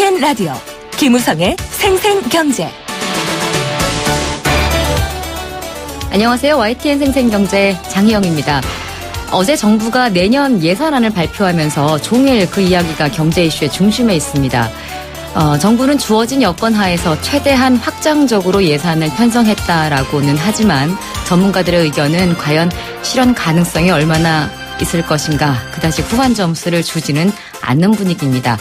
YTN 라디오 김우성의 생생경제. 안녕하세요. YTN 생생경제 장희영입니다. 어제 정부가 내년 예산안을 발표하면서 종일 그 이야기가 경제 이슈의 중심에 있습니다. 정부는 주어진 여건 하에서 최대한 확장적으로 예산을 편성했다라고는 하지만 전문가들의 의견은 과연 실현 가능성이 얼마나 있을 것인가 그다지 후한 점수를 주지는 않는 분위기입니다.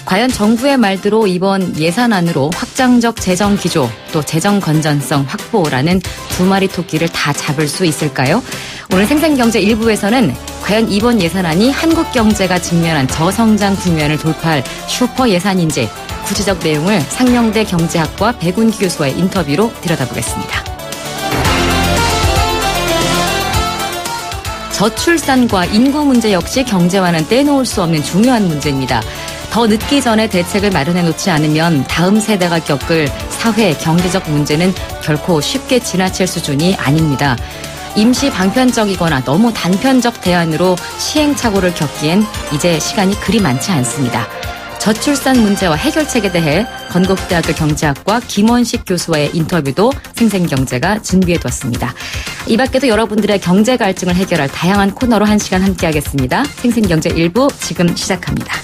과연 정부의 말대로 이번 예산안으로 확장적 재정 기조 또 재정 건전성 확보라는 두 마리 토끼를 다 잡을 수 있을까요? 오늘 생생경제 1부에서는 과연 이번 예산안이 한국 경제가 직면한 저성장 국면을 돌파할 슈퍼 예산인지 구체적 내용을 상명대 경제학과 백운기 교수와의 인터뷰로 들여다보겠습니다. 저출산과 인구 문제 역시 경제와는 떼놓을 수 없는 중요한 문제입니다. 더 늦기 전에 대책을 마련해 놓지 않으면 다음 세대가 겪을 사회, 경제적 문제는 결코 쉽게 지나칠 수준이 아닙니다. 임시 방편적이거나 너무 단편적 대안으로 시행착오를 겪기엔 이제 시간이 그리 많지 않습니다. 저출산 문제와 해결책에 대해 건국대학교 경제학과 김원식 교수와의 인터뷰도 생생경제가 준비해두었습니다. 이 밖에도 여러분들의 경제 갈증을 해결할 다양한 코너로 1시간 함께하겠습니다. 생생경제 1부 지금 시작합니다.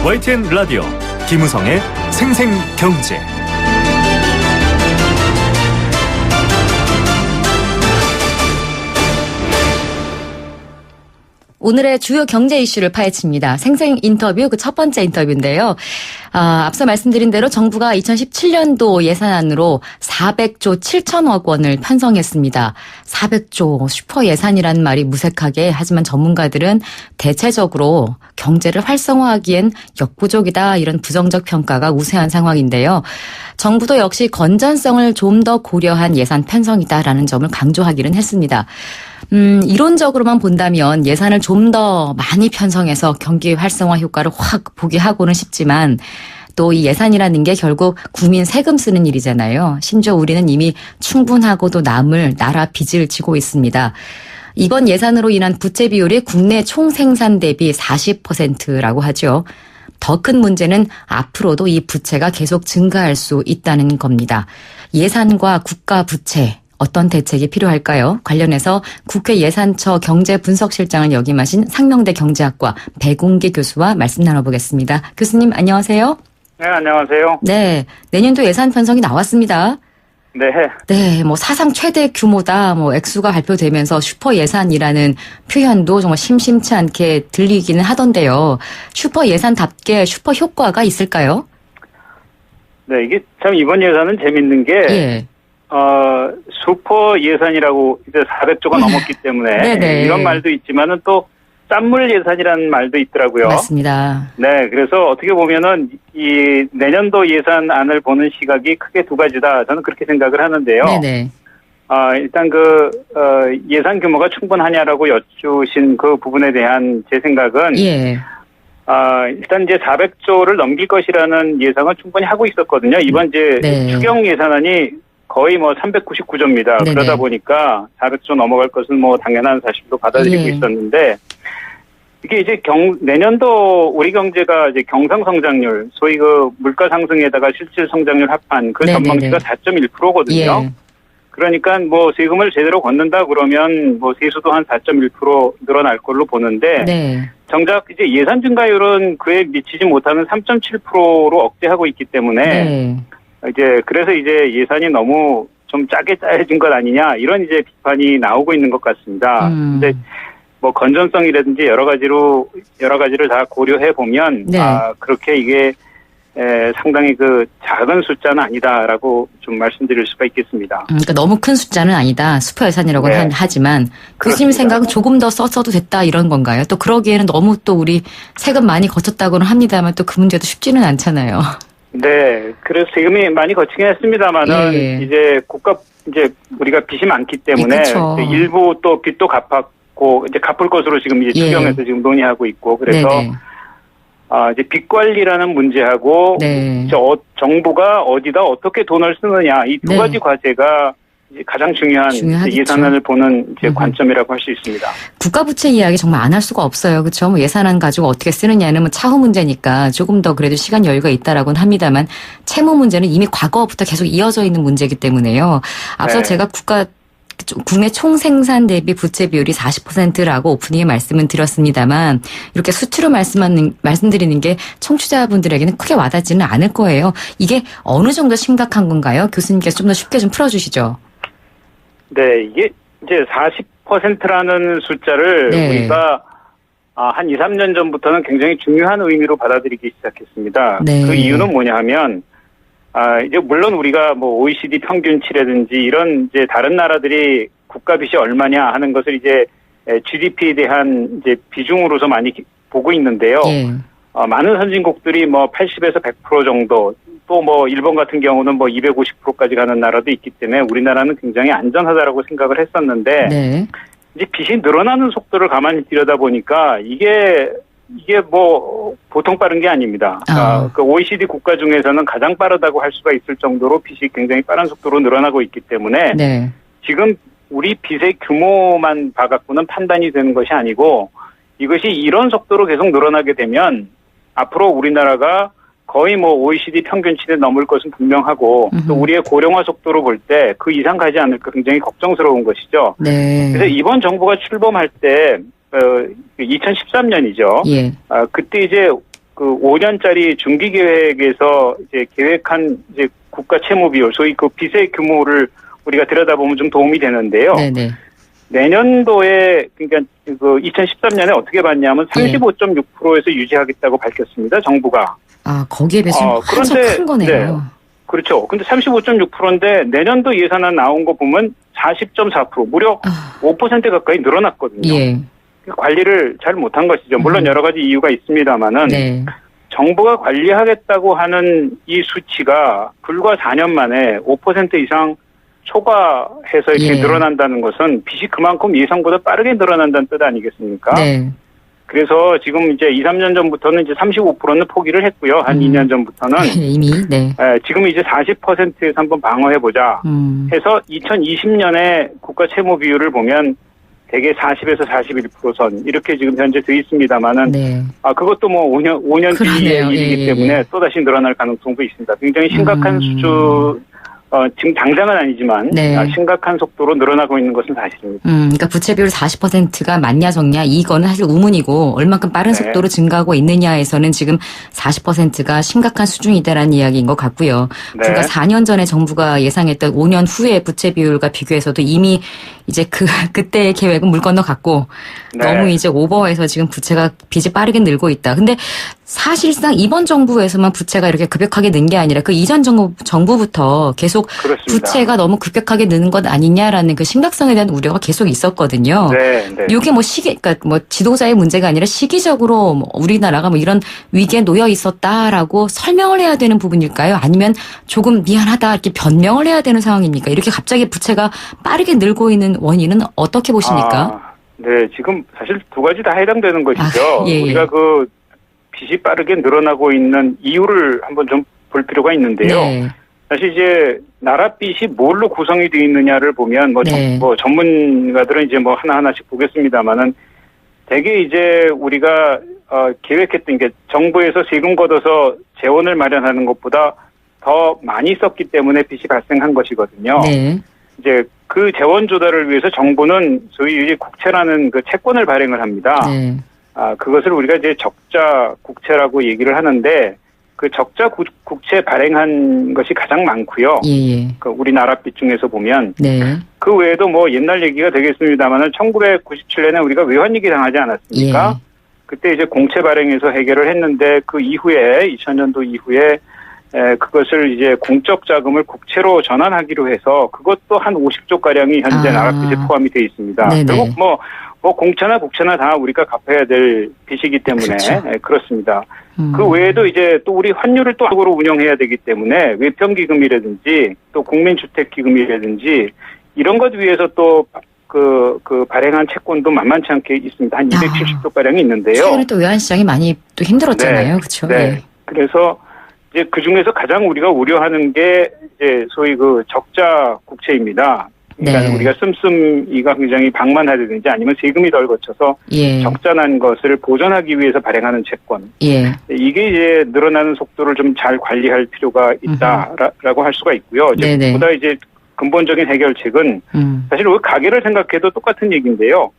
YTN 라디오 김우성의 생생경제. 오늘의 주요 경제 이슈를 파헤칩니다. 생생 인터뷰 그 첫 번째 인터뷰인데요. 앞서 말씀드린 대로 정부가 2017년도 예산안으로 400조 7천억 원을 편성했습니다. 400조 슈퍼 예산이라는 말이 무색하게 하지만 전문가들은 대체적으로 경제를 활성화하기엔 역부족이다 이런 부정적 평가가 우세한 상황인데요. 정부도 역시 건전성을 좀 더 고려한 예산 편성이다라는 점을 강조하기는 했습니다. 이론적으로만 본다면 예산을 좀 더 많이 편성해서 경기 활성화 효과를 확 보게 하고는 싶지만 또 이 예산이라는 게 결국 국민 세금 쓰는 일이잖아요. 심지어 우리는 이미 충분하고도 남을 나라 빚을 지고 있습니다. 이번 예산으로 인한 부채 비율이 국내 총생산 대비 40%라고 하죠. 더 큰 문제는 앞으로도 이 부채가 계속 증가할 수 있다는 겁니다. 예산과 국가 부채. 어떤 대책이 필요할까요? 관련해서 국회 예산처 경제분석실장을 역임하신 상명대 경제학과 백운기 교수와 말씀 나눠보겠습니다. 교수님 안녕하세요. 네, 안녕하세요. 네, 내년도 예산 편성이 나왔습니다. 네. 네, 사상 최대 규모다, 액수가 발표되면서 슈퍼 예산이라는 표현도 정말 심심치 않게 들리기는 하던데요. 슈퍼 예산답게 슈퍼 효과가 있을까요? 네, 이게 참 이번 예산은 재밌는 게, 예. 슈퍼 예산이라고 이제 400조가 넘었기 때문에 이런 말도 있지만은 또 짠물 예산이라는 말도 있더라고요. 맞습니다. 네, 그래서 어떻게 보면은 이 내년도 예산안을 보는 시각이 크게 두 가지다. 저는 그렇게 생각을 하는데요. 네네. 일단 예산 규모가 충분하냐라고 여쭈신 그 부분에 대한 제 생각은 예. 일단 이제 400조를 넘길 것이라는 예상은 충분히 하고 있었거든요. 이번 이제 추경 예산안이 거의 399조입니다. 네네. 그러다 보니까 400조 넘어갈 것은 당연한 사실로 받아들이고 있었는데, 이게 이제 내년도 우리 경제가 이제 경상성장률, 소위 물가 상승에다가 실질 성장률 합한 그 전망치가 4.1%거든요. 예. 그러니까 세금을 제대로 걷는다 그러면 세수도 한 4.1% 늘어날 걸로 보는데, 네. 정작 이제 예산 증가율은 그에 미치지 못하는 3.7%로 억제하고 있기 때문에, 네. 그래서 예산이 너무 좀 짜게 짜여진 것 아니냐, 이런 비판이 나오고 있는 것 같습니다. 근데 건전성이라든지 여러 가지를 다 고려해 보면, 네. 그렇게 이게 상당히 작은 숫자는 아니다라고 좀 말씀드릴 수가 있겠습니다. 그러니까 너무 큰 숫자는 아니다. 슈퍼 예산이라고 네. 하지만 교수님 생각은 조금 더 썼어도 됐다 이런 건가요? 또 그러기에는 너무 또 우리 세금 많이 거쳤다고는 합니다만 또 그 문제도 쉽지는 않잖아요. 네, 그래서 세금이 많이 거치긴 했습니다만은 이제 우리가 빚이 많기 때문에 일부 또 빚도 갚았고 이제 갚을 것으로 지금 추경에서 지금 논의하고 있고 그래서 네네. 이제 빚 관리라는 문제하고 네. 정부가 어디다 어떻게 돈을 쓰느냐 이 두 가지 과제가 이제 가장 중요한 중요하겠죠. 예산안을 보는 이제 관점이라고 할 수 있습니다. 국가 부채 이야기 정말 안 할 수가 없어요. 그렇죠? 뭐 예산안 가지고 어떻게 쓰느냐는 뭐 차후 문제니까 조금 더 그래도 시간 여유가 있다라고는 합니다만 채무 문제는 이미 과거부터 계속 이어져 있는 문제이기 때문에요. 앞서 네. 제가 국내 총생산 대비 부채 비율이 40%라고 오프닝에 말씀은 드렸습니다만 이렇게 수치로 말씀드리는 게 청취자분들에게는 크게 와닿지는 않을 거예요. 이게 어느 정도 심각한 건가요? 교수님께서 좀 더 쉽게 좀 풀어주시죠. 네, 이게 이제 40%라는 숫자를 네. 우리가 한 2, 3년 전부터는 굉장히 중요한 의미로 받아들이기 시작했습니다. 네. 그 이유는 뭐냐 하면 이제 물론 우리가 뭐 OECD 평균치라든지 이런 이제 다른 나라들이 국가 빚이 얼마냐 하는 것을 이제 GDP에 대한 이제 비중으로서 많이 보고 있는데요. 예. 많은 선진국들이 뭐 80에서 100% 정도 또 뭐 일본 같은 경우는 뭐 250%까지 가는 나라도 있기 때문에 우리나라는 굉장히 안전하다라고 생각을 했었는데 네. 이제 빚이 늘어나는 속도를 가만히 들여다보니까 이게 뭐 보통 빠른 게 아닙니다. 그 OECD 국가 중에서는 가장 빠르다고 할 수가 있을 정도로 빚이 굉장히 빠른 속도로 늘어나고 있기 때문에 네. 지금 우리 빚의 규모만 봐갖고는 판단이 되는 것이 아니고 이것이 이런 속도로 계속 늘어나게 되면 앞으로 우리나라가 거의 뭐 OECD 평균치를 넘을 것은 분명하고 또 우리의 고령화 속도로 볼 때 그 이상 가지 않을까 굉장히 걱정스러운 것이죠. 네. 그래서 이번 정부가 출범할 때 2013년이죠. 예. 그때 이제 그 5년짜리 중기 계획에서 이제 계획한 이제 국가 채무 비율, 소위 그 빚의 규모를 우리가 들여다보면 좀 도움이 되는데요. 네네. 내년도에 그러니까 그 2013년에 어떻게 봤냐면 35.6%에서 유지하겠다고 밝혔습니다. 정부가. 거기에 비해서 한참 큰 거네요. 네, 그렇죠. 근데 35.6%인데 내년도 예산안 나온 거 보면 40.4% 무려 5% 가까이 늘어났거든요. 예. 관리를 잘 못한 것이죠. 물론 여러 가지 이유가 있습니다만은 네. 정부가 관리하겠다고 하는 이 수치가 불과 4년 만에 5% 이상 초과해서 이렇게 예. 늘어난다는 것은 빚이 그만큼 예상보다 빠르게 늘어난다는 뜻 아니겠습니까? 네. 그래서 지금 이제 2, 3년 전부터는 이제 35%는 포기를 했고요. 한 2년 전부터는. 이미, 네. 지금 이제 40%에서 한번 방어해보자 해서 2020년에 국가 채무 비율을 보면 대개 40에서 41% 선 이렇게 지금 현재 돼 있습니다만은 네. 그것도 뭐 5년 뒤의 그러네요. 일이기 예, 때문에 예. 또다시 늘어날 가능성도 있습니다. 굉장히 심각한 수준 지금 당장은 아니지만 네. 심각한 속도로 늘어나고 있는 것은 사실입니다. 그러니까 부채 비율 40%가 맞냐 적냐 이거는 사실 우문이고 얼만큼 빠른 네. 속도로 증가하고 있느냐에서는 지금 40%가 심각한 수준이다라는 이야기인 것 같고요. 네. 불과 4년 전에 정부가 예상했던 5년 후의 부채 비율과 비교해서도 이미 이제 그때의 계획은 물 건너갔고 네. 너무 이제 오버해서 지금 부채가 빚이 빠르게 늘고 있다. 근데 사실상 이번 정부에서만 부채가 이렇게 급격하게 는 게 아니라 그 이전 정부부터 계속 그렇습니다. 부채가 너무 급격하게 느는 것 아니냐라는 그 심각성에 대한 우려가 계속 있었거든요. 네, 네. 이게 뭐 그러니까 뭐 지도자의 문제가 아니라 시기적으로 뭐 우리나라가 뭐 이런 위기에 놓여 있었다라고 설명을 해야 되는 부분일까요? 아니면 조금 미안하다 이렇게 변명을 해야 되는 상황입니까? 이렇게 갑자기 부채가 빠르게 늘고 있는 원인은 어떻게 보십니까? 네, 지금 사실 두 가지 다 해당되는 것이죠. 예, 예. 우리가 그 빚이 빠르게 늘어나고 있는 이유를 한번 좀 볼 필요가 있는데요. 네. 사실 이제 나라 빚이 뭘로 구성이 되어 있느냐를 보면 네. 뭐 전문가들은 이제 뭐 하나하나씩 보겠습니다만은 대개 이제 우리가 계획했던 게 정부에서 세금 걷어서 재원을 마련하는 것보다 더 많이 썼기 때문에 빚이 발생한 것이거든요. 네. 이제 그 재원 조달을 위해서 정부는 소위 국채라는 그 채권을 발행을 합니다. 네. 그것을 우리가 이제 적자 국채라고 얘기를 하는데 그 적자 국채 발행한 것이 가장 많고요. 예. 그 우리나라 빚 중에서 보면 네. 그 외에도 뭐 옛날 얘기가 되겠습니다만은 1997년에 우리가 외환위기 당하지 않았습니까? 예. 그때 이제 공채 발행해서 해결을 했는데 그 이후에 2000년도 이후에 그것을 이제 공적 자금을 국채로 전환하기로 해서 그것도 한 50조 가량이 현재 나라 빚에 포함이 되어 있습니다. 네네. 결국 뭐 공채나 국채나 다 우리가 갚아야 될 빚이기 때문에 그렇죠. 그렇습니다. 그 외에도 이제 또 우리 환율을 또 한국으로 운영해야 되기 때문에 외평기금이라든지 또 국민주택기금이라든지 이런 것 위해서 또 그 발행한 채권도 만만치 않게 있습니다. 한 270조 가량이 있는데요. 최근에 또 외환시장이 많이 또 힘들었잖아요. 네. 그렇죠. 네. 예. 그래서 이제 그 중에서 가장 우리가 우려하는 게 이제 소위 그 적자 국채입니다. 그러니까 네. 우리가 씀씀이가 굉장히 방만하다든지 아니면 세금이 덜 거쳐서 예. 적절한 것을 보전하기 위해서 발행하는 채권. 예. 이게 이제 늘어나는 속도를 좀 잘 관리할 필요가 있다라고 할 수가 있고요. 네네. 보다 이제 근본적인 해결책은 사실 우리 가계를 생각해도 똑같은 얘기인데요.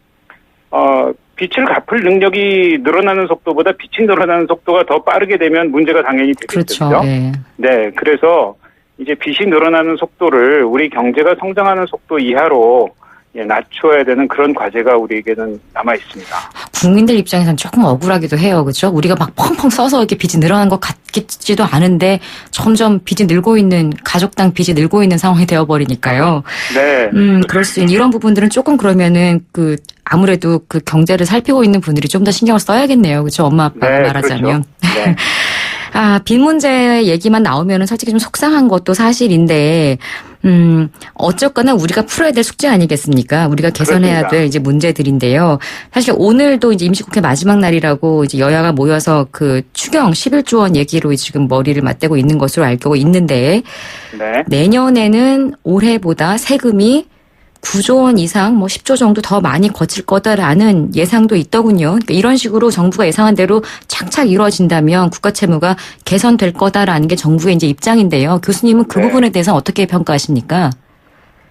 빚을 갚을 능력이 늘어나는 속도보다 빚이 늘어나는 속도가 더 빠르게 되면 문제가 당연히 되겠죠. 그렇죠. 예. 네, 그래서 이제 빚이 늘어나는 속도를 우리 경제가 성장하는 속도 이하로 낮춰야 되는 그런 과제가 우리에게는 남아 있습니다. 국민들 입장에서는 조금 억울하기도 해요. 그렇죠? 우리가 막 펑펑 써서 이렇게 빚이 늘어나는 것 같지도 않은데 점점 빚이 늘고 있는 가족당 빚이 늘고 있는 상황이 되어버리니까요. 네. 그럴 수 있는 이런 부분들은 조금 그러면은 아무래도 그 경제를 살피고 있는 분들이 좀 더 신경을 써야겠네요. 그렇죠? 엄마 아빠가 네, 말하자면. 그렇죠. 네. 빚 문제 얘기만 나오면은 솔직히 좀 속상한 것도 사실인데, 어쨌거나 우리가 풀어야 될 숙제 아니겠습니까? 우리가 개선해야 그렇습니다. 될 이제 문제들인데요. 사실 오늘도 이제 임시국회 마지막 날이라고 이제 여야가 모여서 추경 11조 원 얘기로 지금 머리를 맞대고 있는 것으로 알고 있는데, 네. 내년에는 올해보다 세금이 9조 원 이상 10조 정도 더 많이 거칠 거다라는 예상도 있더군요. 그러니까 이런 식으로 정부가 예상한 대로 착착 이루어진다면 국가 채무가 개선될 거다라는 게 정부의 이제 입장인데요. 교수님은 그 네. 부분에 대해서 어떻게 평가하십니까?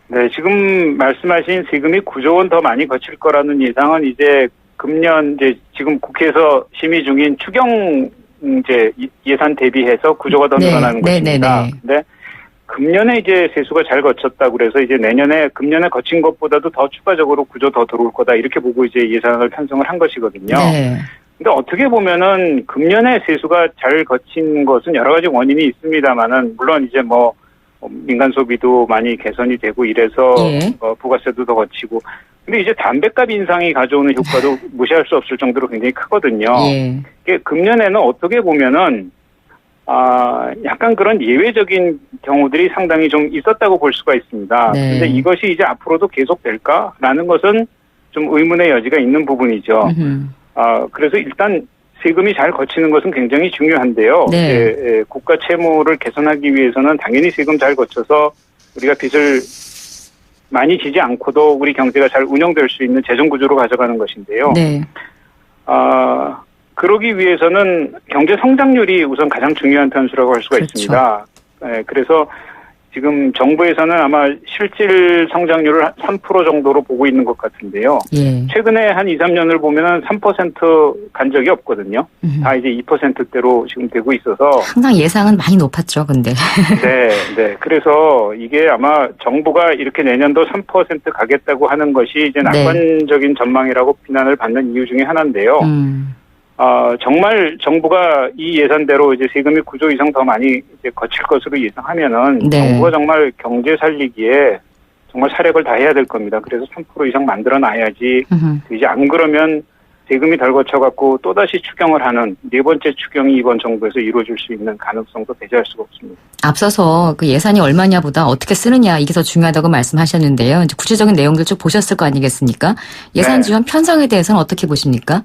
네, 지금 말씀하신 세금이 9조 원 더 많이 거칠 거라는 예상은 이제 금년 이제 지금 국회에서 심의 중인 추경 이제 예산 대비해서 9조가 더 네, 늘어나는 네, 것입니다. 네, 네. 근데 금년에 이제 세수가 잘 거쳤다고 그래서 이제 내년에 금년에 거친 것보다도 더 추가적으로 9조 더 들어올 거다 이렇게 보고 이제 예산을 편성을 한 것이거든요. 네. 근데 어떻게 보면은 금년에 세수가 잘 거친 것은 여러 가지 원인이 있습니다만은 물론 이제 민간 소비도 많이 개선이 되고 이래서 예. 부가세도 더 거치고 근데 이제 담배값 인상이 가져오는 효과도 무시할 수 없을 정도로 굉장히 크거든요. 예. 이게 금년에는 어떻게 보면은 약간 그런 예외적인 경우들이 상당히 좀 있었다고 볼 수가 있습니다. 네. 그런데 이것이 이제 앞으로도 계속될까라는 것은 좀 의문의 여지가 있는 부분이죠. 그래서 일단 세금이 잘 거치는 것은 굉장히 중요한데요. 네. 이제 국가 채무를 개선하기 위해서는 당연히 세금 잘 거쳐서 우리가 빚을 많이 지지 않고도 우리 경제가 잘 운영될 수 있는 재정 구조로 가져가는 것인데요. 네. 그러기 위해서는 경제 성장률이 우선 가장 중요한 변수라고 할 수가 그렇죠. 있습니다. 그래서 지금 정부에서는 아마 실질 성장률을 3% 정도로 보고 있는 것 같은데요. 예. 최근에 한 2, 3년을 보면은 3%간 적이 없거든요. 다 이제 2%대로 지금 되고 있어서. 항상 예상은 많이 높았죠, 근데. 네. 그래서 이게 아마 정부가 이렇게 내년도 3% 가겠다고 하는 것이 이제 낙관적인 전망이라고 비난을 받는 이유 중에 하나인데요. 정말 정부가 이 예산대로 이제 세금이 9조 이상 더 많이 이제 거칠 것으로 예상하면은 네. 정부가 정말 경제 살리기에 정말 사력을 다해야 될 겁니다. 그래서 3% 이상 만들어 놔야지 이제 안 그러면 세금이 덜 거쳐갖고 또다시 추경을 하는 네 번째 추경이 이번 정부에서 이루어질 수 있는 가능성도 배제할 수가 없습니다. 앞서서 그 예산이 얼마냐보다 어떻게 쓰느냐 이게 더 중요하다고 말씀하셨는데요. 이제 구체적인 내용들 쭉 보셨을 거 아니겠습니까? 예산 지원 편성에 대해서는 어떻게 보십니까?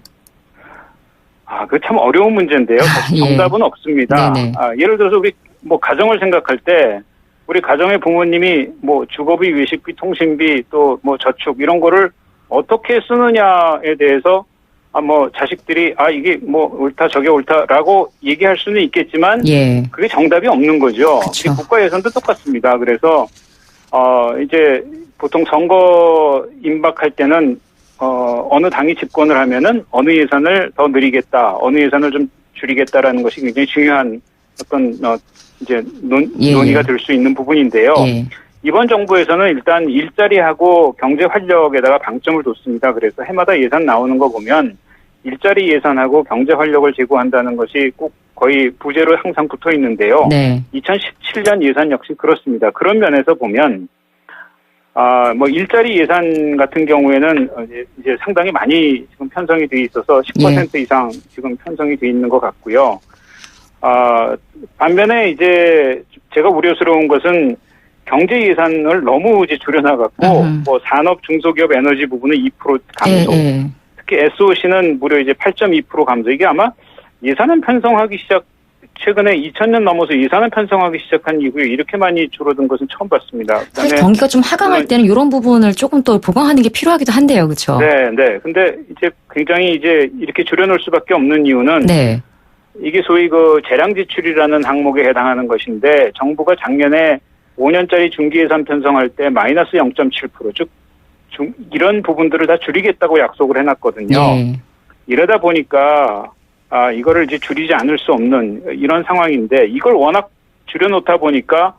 그 참 어려운 문제인데요. 정답은 예. 없습니다. 네네. 예를 들어서 우리 가정을 생각할 때 우리 가정의 부모님이 주거비, 외식비, 통신비 또 저축 이런 거를 어떻게 쓰느냐에 대해서 자식들이 이게 옳다 저게 옳다라고 얘기할 수는 있겠지만 예. 그게 정답이 없는 거죠. 그쵸. 국가 예산도 똑같습니다. 그래서 이제 보통 선거 임박할 때는 어느 당이 집권을 하면은 어느 예산을 더 늘리겠다, 어느 예산을 좀 줄이겠다라는 것이 굉장히 중요한 어떤 이제 논의가 될 수 있는 부분인데요. 예. 이번 정부에서는 일단 일자리하고 경제 활력에다가 방점을 뒀습니다. 그래서 해마다 예산 나오는 거 보면 일자리 예산하고 경제 활력을 제고한다는 것이 꼭 거의 부재로 항상 붙어 있는데요. 네. 2017년 예산 역시 그렇습니다. 그런 면에서 보면 일자리 예산 같은 경우에는 이제 상당히 많이 지금 편성이 돼 있어서 10% 이상 지금 편성이 돼 있는 것 같고요. 반면에 이제 제가 우려스러운 것은 경제 예산을 너무 이제 줄여나갔고, 산업, 중소기업, 에너지 부분은 2% 감소. 특히 SOC는 무려 이제 8.2% 감소. 이게 아마 예산은 편성하기 최근에 2000년 넘어서 예산을 편성하기 시작한 이후에 이렇게 많이 줄어든 것은 처음 봤습니다. 사실 경기가 좀 하강할 때는 이런 부분을 조금 또 보강하는 게 필요하기도 한데요, 그렇죠? 네. 근데 이제 굉장히 이제 이렇게 줄여놓을 수밖에 없는 이유는 네. 이게 소위 그 재량 지출이라는 항목에 해당하는 것인데 정부가 작년에 5년짜리 중기 예산 편성할 때 마이너스 0.7%, 즉 이런 부분들을 다 줄이겠다고 약속을 해놨거든요. 예. 이러다 보니까 이거를 이제 줄이지 않을 수 없는 이런 상황인데 이걸 워낙 줄여놓다 보니까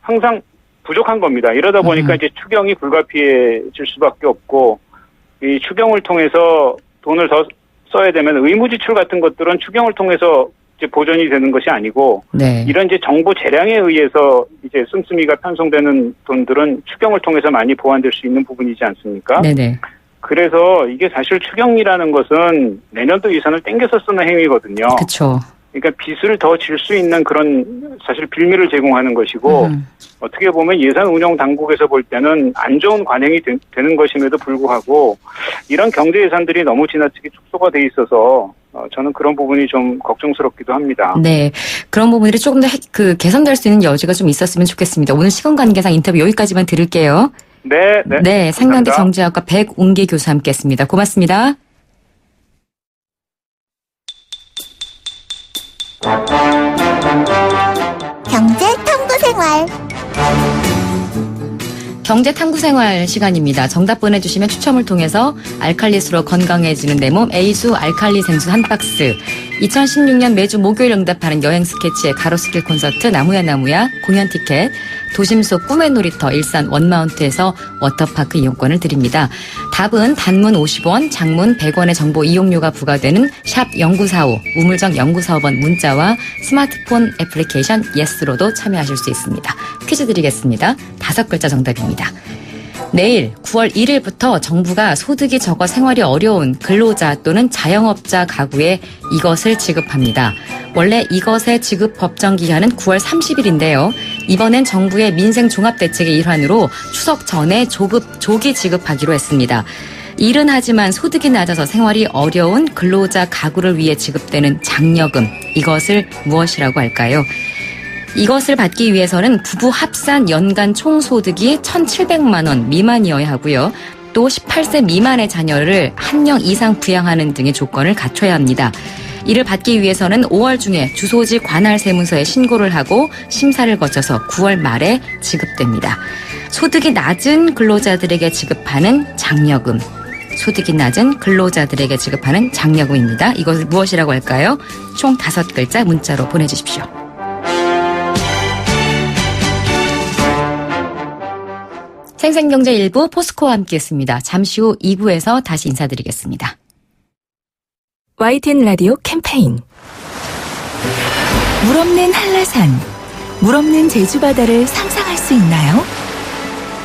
항상 부족한 겁니다. 이러다 보니까 이제 추경이 불가피해질 수밖에 없고 이 추경을 통해서 돈을 더 써야 되면 의무 지출 같은 것들은 추경을 통해서 이제 보전이 되는 것이 아니고 네. 이런 이제 정부 재량에 의해서 이제 씀씀이가 편성되는 돈들은 추경을 통해서 많이 보완될 수 있는 부분이지 않습니까? 네네. 그래서 이게 사실 추경이라는 것은 내년도 예산을 땡겨서 쓰는 행위거든요. 그렇죠. 그러니까 빚을 더 질 수 있는 그런 사실 빌미를 제공하는 것이고 어떻게 보면 예산 운영 당국에서 볼 때는 안 좋은 관행이 되는 것임에도 불구하고 이런 경제 예산들이 너무 지나치게 축소가 돼 있어서 저는 그런 부분이 좀 걱정스럽기도 합니다. 네. 그런 부분들이 조금 더 개선될 수 있는 여지가 좀 있었으면 좋겠습니다. 오늘 시간 관계상 인터뷰 여기까지만 들을게요. 네. 상명대 경제학과 백운기 교수 함께했습니다. 고맙습니다. 경제 탐구 생활. 경제 탐구 생활 시간입니다. 정답 보내주시면 추첨을 통해서 알칼리수로 건강해지는 내 몸 A수 알칼리 생수 한 박스, 2016년 매주 목요일 응답하는 여행 스케치의 가로수길 콘서트 나무야 공연 티켓, 도심 속 꿈의 놀이터 일산 원마운트에서 워터파크 이용권을 드립니다. 답은 단문 50원, 장문 100원의 정보 이용료가 부과되는 샵 0945, 우물정 0945번 문자와 스마트폰 애플리케이션 예스로도 참여하실 수 있습니다. 퀴즈 드리겠습니다. 5글자 정답입니다. 내일 9월 1일부터 정부가 소득이 적어 생활이 어려운 근로자 또는 자영업자 가구에 이것을 지급합니다. 원래 이것의 지급 법정 기한은 9월 30일인데요. 이번엔 정부의 민생 종합대책의 일환으로 추석 전에 조기 지급하기로 했습니다. 일은 하지만 소득이 낮아서 생활이 어려운 근로자 가구를 위해 지급되는 장려금, 이것을 무엇이라고 할까요? 이것을 받기 위해서는 부부 합산 연간 총소득이 1,700만 원 미만이어야 하고요. 또 18세 미만의 자녀를 한 명 이상 부양하는 등의 조건을 갖춰야 합니다. 이를 받기 위해서는 5월 중에 주소지 관할 세무서에 신고를 하고 심사를 거쳐서 9월 말에 지급됩니다. 소득이 낮은 근로자들에게 지급하는 장려금. 소득이 낮은 근로자들에게 지급하는 장려금입니다. 이것을 무엇이라고 할까요? 총 5글자 문자로 보내주십시오. 생생경제 1부 포스코와 함께했습니다. 잠시 후 2부에서 다시 인사드리겠습니다. YTN 라디오 캠페인 물 없는 한라산, 물 없는 제주 바다를 상상할 수 있나요?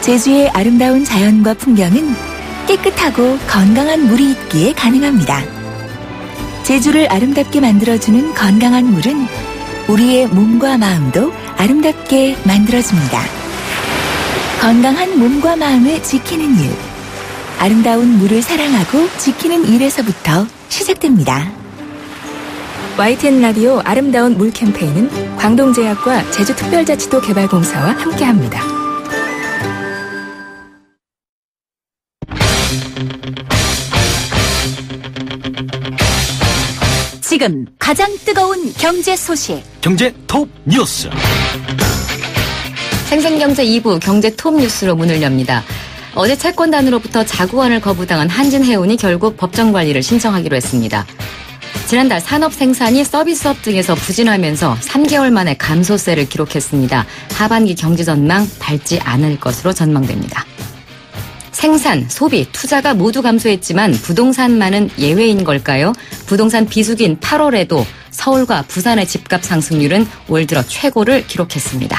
제주의 아름다운 자연과 풍경은 깨끗하고 건강한 물이 있기에 가능합니다. 제주를 아름답게 만들어주는 건강한 물은 우리의 몸과 마음도 아름답게 만들어줍니다. 건강한 몸과 마음을 지키는 일. 아름다운 물을 사랑하고 지키는 일에서부터 시작됩니다. YTN 라디오 아름다운 물 캠페인은 광동제약과 제주특별자치도 개발공사와 함께합니다. 지금 가장 뜨거운 경제 소식. 경제 톱 뉴스. 생생경제 2부 경제 톱 뉴스로 문을 엽니다. 어제 채권단으로부터 자구원을 거부당한 한진해운이 결국 법정관리를 신청하기로 했습니다. 지난달 산업 생산이 서비스업 등에서 부진하면서 3개월 만에 감소세를 기록했습니다. 하반기 경제 전망 밝지 않을 것으로 전망됩니다. 생산, 소비, 투자가 모두 감소했지만 부동산만은 예외인 걸까요? 부동산 비수기인 8월에도 서울과 부산의 집값 상승률은 올 들어 최고를 기록했습니다.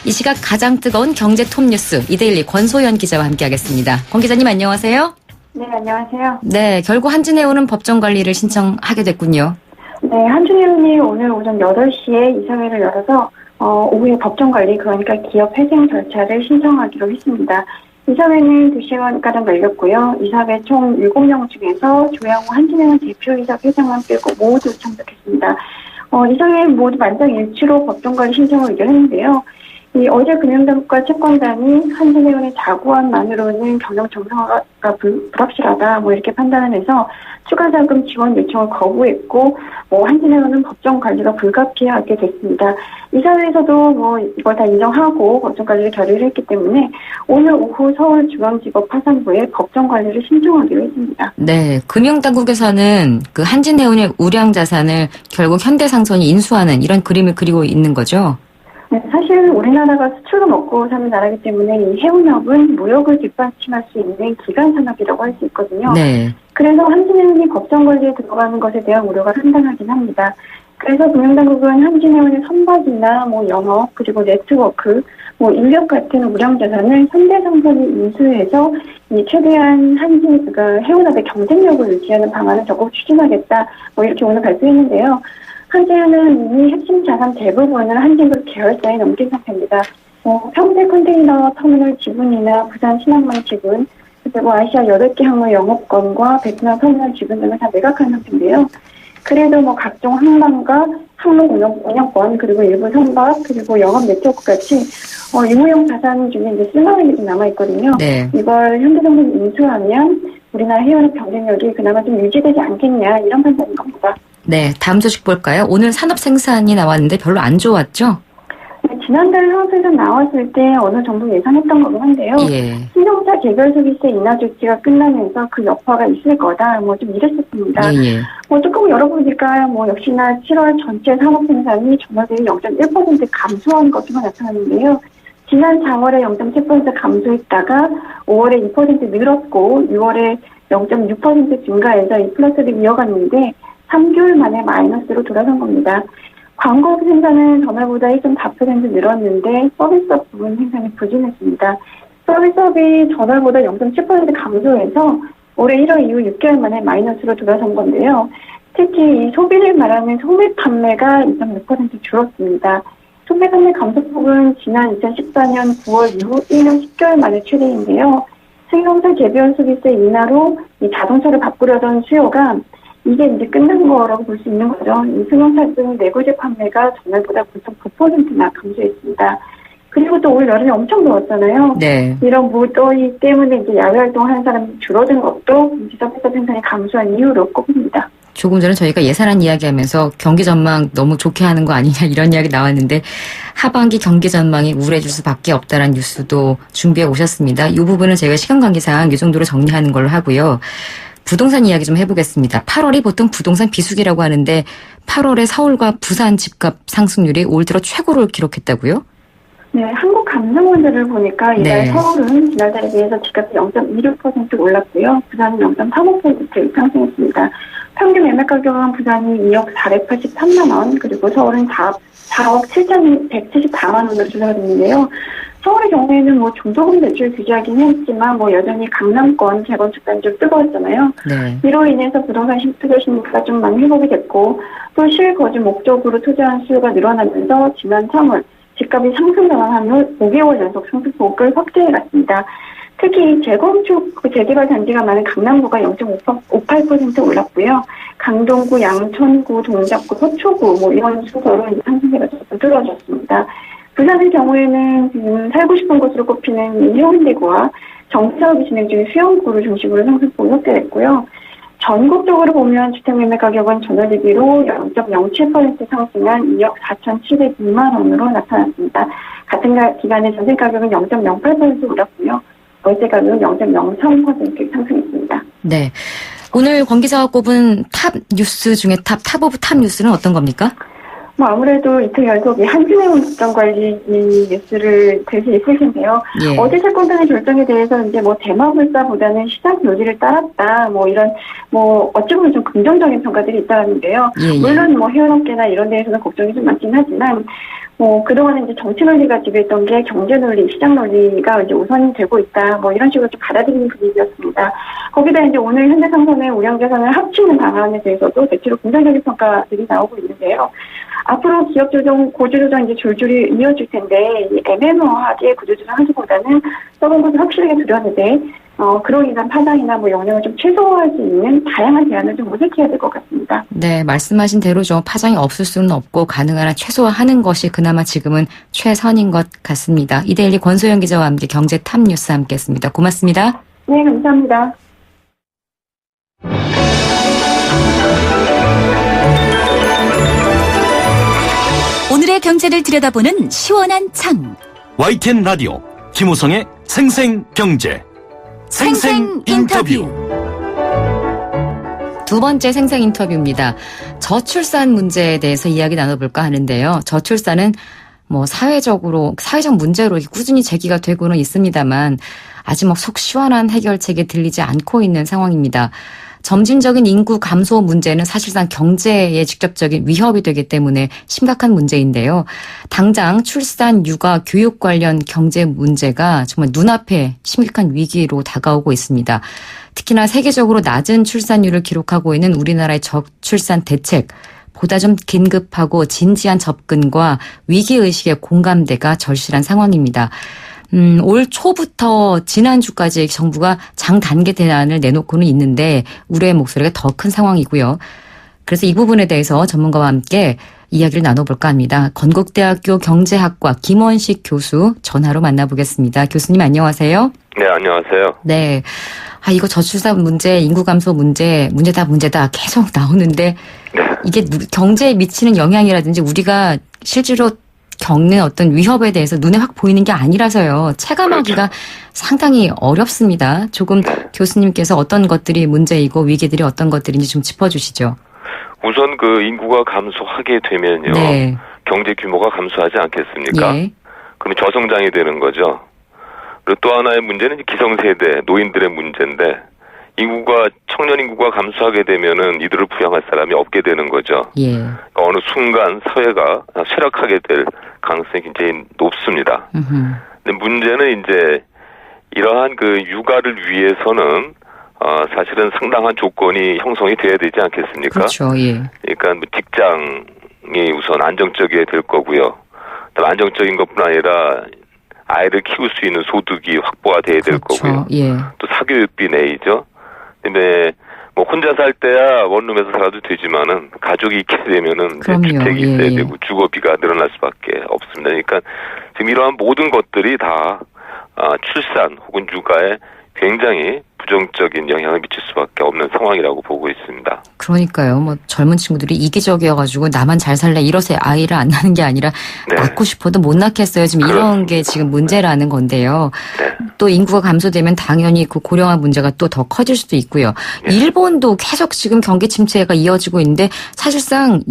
이 시각 가장 뜨거운 경제 톱 뉴스 이데일리 권소연 기자와 함께하겠습니다. 권 기자님 안녕하세요. 네, 안녕하세요. 네, 결국 한진해운은 법정관리를 신청하게 됐군요. 네, 한진해운이 오늘 오전 8시에 이사회를 열어서 오후에 법정관리, 그러니까 기업 회생 절차를 신청하기로 했습니다. 이사회는 2시간가량 열렸고요. 이사회 총 7명 중에서 조양호 한진해운 대표이사 회장만 빼고 모두 참석했습니다. 이상에 모두 만장일치로 법정관리 신청을 의결했는데요. 어제 금융당국과 채권단이 한진해운의 자구안만으로는 경영 정상화가 불확실하다 이렇게 판단을 해서 추가 자금 지원 요청을 거부했고 한진해운은 법정 관리가 불가피하게 됐습니다. 이사회에서도 이걸 다 인정하고 법정 관리를 결의를 했기 때문에 오늘 오후 서울중앙지법 화산부에 법정 관리를 신청하기로 했습니다. 네, 금융당국에서는 그 한진해운의 우량 자산을 결국 현대상선이 인수하는 이런 그림을 그리고 있는 거죠. 네, 사실 우리나라가 수출로 먹고 사는 나라이기 때문에 이 해운업은 무역을 뒷받침할 수 있는 기간 산업이라고 할 수 있거든요. 네. 그래서 한진해운이 법정 관리에 들어가는 것에 대한 우려가 상당하긴 합니다. 그래서 금융당국은 한진해운의 선박이나 영업 그리고 네트워크, 인력 같은 우량 자산을 현대상선이 인수해서 최대한 해운업의 경쟁력을 유지하는 방안을 적극 추진하겠다. 이렇게 오늘 발표했는데요. 한진해운은 이미 핵심 자산 대부분을 한진그룹 계열사에 넘긴 상태입니다. 평택 컨테이너 터미널 지분이나 부산 신항만 지분, 그리고 아시아 8개 항로 영업권과 베트남 터미널 지분 등을 다 매각한 상태인데요. 그래도 각종 항만과 항로 운영권, 그리고 일부 선박, 그리고 영업 네트워크 같이 유무형 자산 중에 이제 쓸만한 게 좀 남아있거든요. 네. 이걸 현대상선이 인수하면 우리나라 해운업 경쟁력이 그나마 좀 유지되지 않겠냐, 이런 판단인 겁니다. 네, 다음 소식 볼까요? 오늘 산업 생산이 나왔는데 별로 안 좋았죠? 네, 지난달 산업생산 나왔을 때 어느 정도 예상했던 거긴 한데요. 예. 신용차 개별 소비세 인하 조치가 끝나면서 그 여파가 있을 거다, 좀 이랬었습니다. 예. 조금 열어보니까 역시나 7월 전체 산업생산이 전월 대비 0.1% 감소한 것으로 나타났는데요. 지난 4월에 0.7% 감소했다가 5월에 2% 늘었고 6월에 0.6% 증가해서 이 플러스를 이어갔는데 3개월 만에 마이너스로 돌아선 겁니다. 광고 생산은 전월보다 1.4% 늘었는데 서비스업 부분 생산이 부진했습니다. 서비스업이 전월보다 0.7% 감소해서 올해 1월 이후 6개월 만에 마이너스로 돌아선 건데요. 특히 이 소비를 말하는 소매 판매가 2.6% 줄었습니다. 소매 판매 감소폭은 지난 2014년 9월 이후 1년 10개월 만에 최대인데요. 승용차 개별 소비세 인하로 이 자동차를 바꾸려던 수요가 이게 이제 끝난 거라고 볼 수 있는 거죠. 이 승용차 등 내구재 판매가 전날보다 9.9%나 감소했습니다. 그리고 또 올 여름에 엄청 더웠잖아요. 네. 이런 무더위 때문에 이제 야외 활동하는 사람이 줄어든 것도 서비스 생산이 감소한 이유로 꼽힙니다. 조금 전에 저희가 예산안 이야기하면서 경기 전망 너무 좋게 하는 거 아니냐 이런 이야기 나왔는데 하반기 경기 전망이 우울해질 수밖에 없다라는 뉴스도 준비해 오셨습니다. 이 부분은 저희가 시간 관계상 이 정도로 정리하는 걸로 하고요. 부동산 이야기 좀 해보겠습니다. 8월이 보통 부동산 비수기라고 하는데 8월에 서울과 부산 집값 상승률이 올 들어 최고를 기록했다고요? 네, 한국감정원들을 보니까 이달 네. 서울은 지난달에 비해서 집값이 0.26% 올랐고요. 부산은 0.35% 상승했습니다. 평균 매매 가격은 부산이 2억 483만 원, 그리고 서울은 4억 7,174만 원으로 조사가 됐는데요. 서울의 경우에는 중도금 대출 규제하긴 했지만 여전히 강남권 재건축 단지 뜨거웠잖아요. 네. 이로 인해서 부동산 투자 심리가 좀 많이 회복이 됐고 또 실거주 목적으로 투자한 수요가 늘어나면서 지난 3월 집값이 상승 전환한 후 5개월 연속 상승폭을 확대해갔습니다. 특히 재건축 재개발 단지가 많은 강남구가 0.58% 올랐고요. 강동구, 양천구, 동작구, 서초구 이런 순서로 상승세가 조금 뚫어졌습니다. 부산의 경우에는 지금 살고 싶은 곳으로 꼽히는 해운대구와 정비사업이 진행 중인 수영구를 중심으로 상승폭이 확대됐고요. 전국적으로 보면 주택매매 가격은 전월 대비로 0.07% 상승한 2억 4,702만 원으로 나타났습니다. 같은 기간에 전세 가격은 0.08% 올랐고요. 월세 가격은 0.03% 상승했습니다. 네. 오늘 권 기자가 꼽은 탑 뉴스 중에 탑 오브 탑 뉴스는 어떤 겁니까? 아무래도 이틀 연속 한진해운 법정관리 뉴스를 될 수 있을 텐데요. 예. 어제 채권단의 결정에 대해서 이제 대마불사보다는 시장 요지를 따랐다. 이런 어찌 보면 좀 긍정적인 평가들이 있다는데요. 예. 물론 해운업계나 이런 데에서는 걱정이 좀 많긴 하지만 그동안은 이제 정치 논리가 지배했던 게 경제 논리, 시장 논리가 이제 우선이 되고 있다. 이런 식으로 좀 받아들이는 분위기였습니다. 거기다 이제 오늘 현대상선의 우량자산을 합치는 방안에 대해서도 대체로 긍정적인 평가들이 나오고 있는데요. 앞으로 기업 조정, 고주 조정 이제 줄줄이 이어질 텐데, 이 애매모호하게 구조 조정하기보다는 썩은 것을 확실하게 두려는데, 그로 인한 파장이나 영향을 좀 최소화할 수 있는 다양한 대안을 좀 모색해야 될 것 같습니다. 네, 말씀하신 대로죠. 파장이 없을 수는 없고 가능한 한 최소화하는 것이 그나마 지금은 최선인 것 같습니다. 이데일리 권소영 기자와 함께 경제 탑 뉴스 함께했습니다. 고맙습니다. 네, 감사합니다. 오늘의 경제를 들여다보는 시원한 창. YTN 라디오 김우성의 생생경제 생생 인터뷰. 두 번째 생생 인터뷰입니다. 저출산 문제에 대해서 이야기 나눠볼까 하는데요. 저출산은 사회적 문제로 꾸준히 제기가 되고는 있습니다만 아직 속 시원한 해결책이 들리지 않고 있는 상황입니다. 점진적인 인구 감소 문제는 사실상 경제에 직접적인 위협이 되기 때문에 심각한 문제인데요. 당장 출산, 육아, 교육 관련 경제 문제가 정말 눈앞에 심각한 위기로 다가오고 있습니다. 특히나 세계적으로 낮은 출산율을 기록하고 있는 우리나라의 저출산 대책, 보다 좀 긴급하고 진지한 접근과 위기의식의 공감대가 절실한 상황입니다. 올 초부터 지난주까지 정부가 장단계 대안을 내놓고는 있는데 우려의 목소리가 더 큰 상황이고요. 그래서 이 부분에 대해서 전문가와 함께 이야기를 나눠볼까 합니다. 건국대학교 경제학과 김원식 교수 전화로 만나보겠습니다. 교수님 안녕하세요. 네, 안녕하세요. 네. 이거 저출산 문제, 인구 감소 문제다 계속 나오는데 이게 경제에 미치는 영향이라든지 우리가 실제로 겪는 어떤 위협에 대해서 눈에 확 보이는 게 아니라서요. 체감하기가 상당히 어렵습니다. 조금 교수님께서 어떤 것들이 문제이고 위기들이 어떤 것들인지 좀 짚어주시죠. 우선 인구가 감소하게 되면요. 네. 경제 규모가 감소하지 않겠습니까? 예. 그럼 저성장이 되는 거죠. 그리고 또 하나의 문제는 기성세대, 노인들의 문제인데 청년 인구가 감소하게 되면은 이들을 부양할 사람이 없게 되는 거죠. 예. 어느 순간 사회가 쇠락하게 될 가능성이 굉장히 높습니다. 근데 문제는 이제 이러한 육아를 위해서는 사실은 상당한 조건이 형성이 돼야 되지 않겠습니까? 그렇죠. 예. 그러니까 직장이 우선 안정적이어야 될 거고요. 안정적인 것뿐 아니라 아이를 키울 수 있는 소득이 확보가 돼야 될 거고요. 예. 또 사교육비 내이죠. 근데 혼자 살 때야 원룸에서 살아도 되지만은 가족이 있게 되면은 주택이 있어야 되고 주거비가 늘어날 수밖에 없습니다. 그러니까 지금 이러한 모든 것들이 다 출산 혹은 육아에 굉장히 부정적인 영향을 미칠 수밖에 없는 상황이라고 보고 있습니다. 그러니까요. 젊은 친구들이 이기적이어가지고 나만 잘 살래 이러세 아이를 안 낳는 게 아니라 낳고 싶어도 못 낳겠어요. 지금 이런 게 지금 문제라는 건데요. 네. 또 인구가 감소되면 당연히 고령화 문제가 또 더 커질 수도 있고요. 일본도 계속 지금 경기 침체가 이어지고 있는데 사실상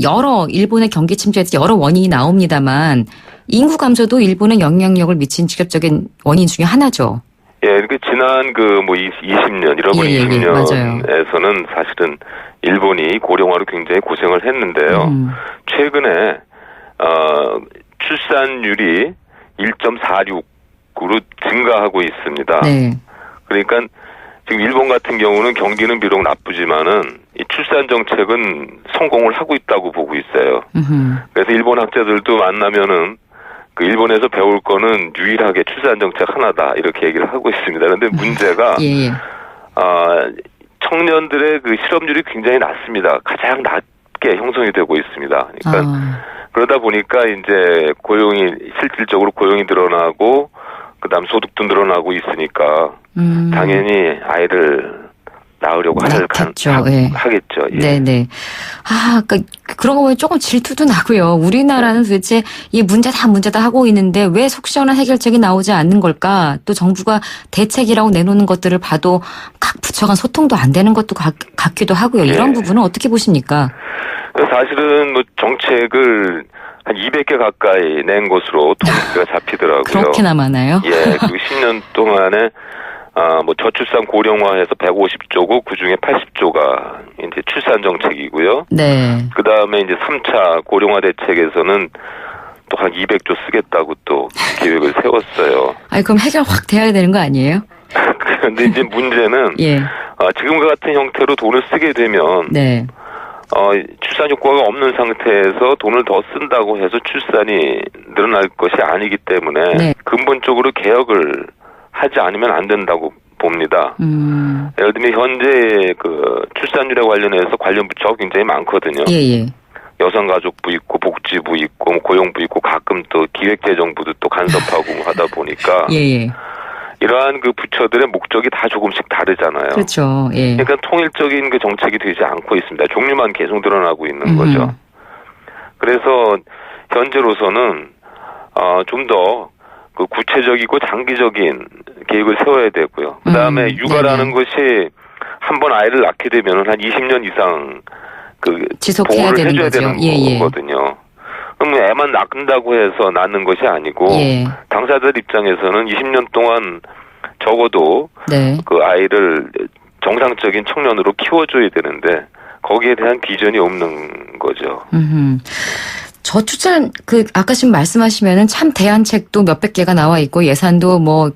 일본의 경기 침체에 여러 원인이 나옵니다만 인구 감소도 일본의 영향력을 미친 직접적인 원인 중에 하나죠. 예, 지난 20년, 잃어버린 20년에서는 사실은 일본이 고령화로 굉장히 고생을 했는데요. 최근에, 출산율이 1.46으로 증가하고 있습니다. 네. 그러니까 지금 일본 같은 경우는 경기는 비록 나쁘지만은 이 출산 정책은 성공을 하고 있다고 보고 있어요. 그래서 일본 학자들도 만나면은 일본에서 배울 거는 유일하게 출산 정책 하나다 이렇게 얘기를 하고 있습니다. 그런데 문제가 청년들의 실업률이 굉장히 낮습니다. 가장 낮게 형성이 되고 있습니다. 그러니까 그러다 보니까 이제 실질적으로 고용이 늘어나고 그다음 소득도 늘어나고 있으니까 당연히 아이를 낳으려고 하겠죠. 예. 네네. 그런 거 보면 조금 질투도 나고요. 우리나라는 도대체 이 문제다 하고 있는데 왜 속 시원한 해결책이 나오지 않는 걸까? 또 정부가 대책이라고 내놓는 것들을 봐도 각 부처 간 소통도 안 되는 것도 같기도 하고요. 이런 부분은 어떻게 보십니까? 사실은 정책을 한 200개 가까이 낸 것으로 통계가 잡히더라고요. 그렇게나 많아요? 예, 그리고 10년 동안에 저출산 고령화해서 150조고 그중에 80조가 이제 출산 정책이고요. 네. 그다음에 이제 3차 고령화 대책에서는 또 한 200조 쓰겠다고 또 계획을 세웠어요. 그럼 해결 확 돼야 되는 거 아니에요? 그런데 이제 문제는 지금과 같은 형태로 돈을 쓰게 되면 출산 효과가 없는 상태에서 돈을 더 쓴다고 해서 출산이 늘어날 것이 아니기 때문에 근본적으로 개혁을 하지 않으면 안 된다고 봅니다. 예를 들면 현재 그 출산율에 관련해서 관련 부처가 굉장히 많거든요. 예. 여성가족부 있고 복지부 있고 뭐 고용부 있고 가끔 또 기획재정부도 또 간섭하고 하다 보니까 예. 이러한 그 부처들의 목적이 다 조금씩 다르잖아요. 그렇죠. 예. 그러니까 통일적인 그 정책이 되지 않고 있습니다. 종류만 계속 늘어나고 있는 거죠. 그래서 현재로서는 좀 더 그 구체적이고 장기적인 계획을 세워야 되고요. 그다음에 육아라는 것이 한번 아이를 낳게 되면 한 20년 이상 그 지속해야 보호를 되는 해줘야 거죠. 되는 거거든요. 그럼 애만 낳는다고 해서 낳는 것이 아니고 당사자들 입장에서는 20년 동안 적어도 그 아이를 정상적인 청년으로 키워줘야 되는데 거기에 대한 비전이 없는 거죠. 저출산 아까 지금 말씀하시면은 참 대안책도 몇백 개가 나와 있고 예산도 뭐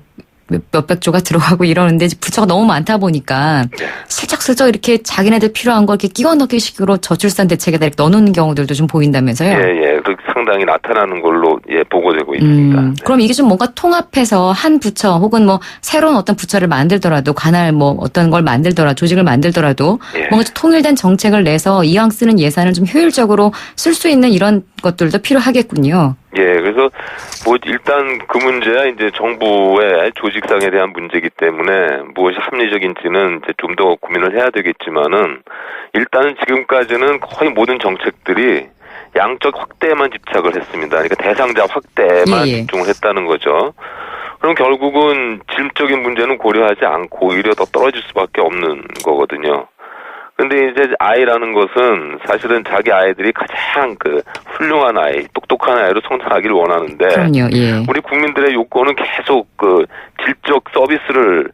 몇백 조가 들어가고 이러는데 부처가 너무 많다 보니까 슬쩍슬쩍 이렇게 자기네들 필요한 걸 이렇게 끼워 넣기 식으로 저출산 대책에다 이렇게 넣어놓는 경우들도 좀 보인다면서요? 예. 그렇게 상당히 나타나는 걸로 보고되고 있습니다. 그럼 이게 좀 뭔가 통합해서 한 부처 혹은 뭐 새로운 어떤 부처를 만들더라도 관할 뭐 어떤 걸 만들더라도 조직을 만들더라도 뭔가 좀 통일된 정책을 내서 이왕 쓰는 예산을 좀 효율적으로 쓸 수 있는 이런 것들도 필요하겠군요. 예, 그래서 뭐 일단 그 문제야 이제 정부의 조직상에 대한 문제이기 때문에 무엇이 합리적인지는 이제 좀 더 고민을 해야 되겠지만은 일단은 지금까지는 거의 모든 정책들이 양적 확대에만 집착을 했습니다. 그러니까 대상자 확대에만 집중을 했다는 거죠. 그럼 결국은 질적인 문제는 고려하지 않고 오히려 더 떨어질 수밖에 없는 거거든요. 근데 이제 아이라는 것은 사실은 자기 아이들이 가장 그 훌륭한 아이, 똑똑한 아이로 성장하기를 원하는데 우리 국민들의 요건은 계속 그 질적 서비스를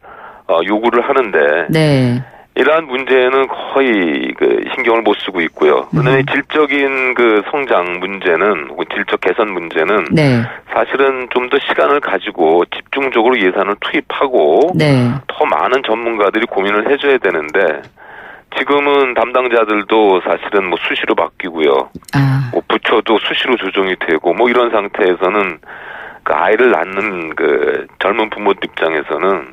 요구를 하는데 이러한 문제는 거의 그 신경을 못 쓰고 있고요. 그다음에 질적인 그 성장 문제는 혹은 질적 개선 문제는 사실은 좀 더 시간을 가지고 집중적으로 예산을 투입하고 더 많은 전문가들이 고민을 해줘야 되는데 지금은 담당자들도 사실은 뭐 수시로 바뀌고요. 뭐 부처도 수시로 조정이 되고 뭐 이런 상태에서는 그 아이를 낳는 그 젊은 부모들 입장에서는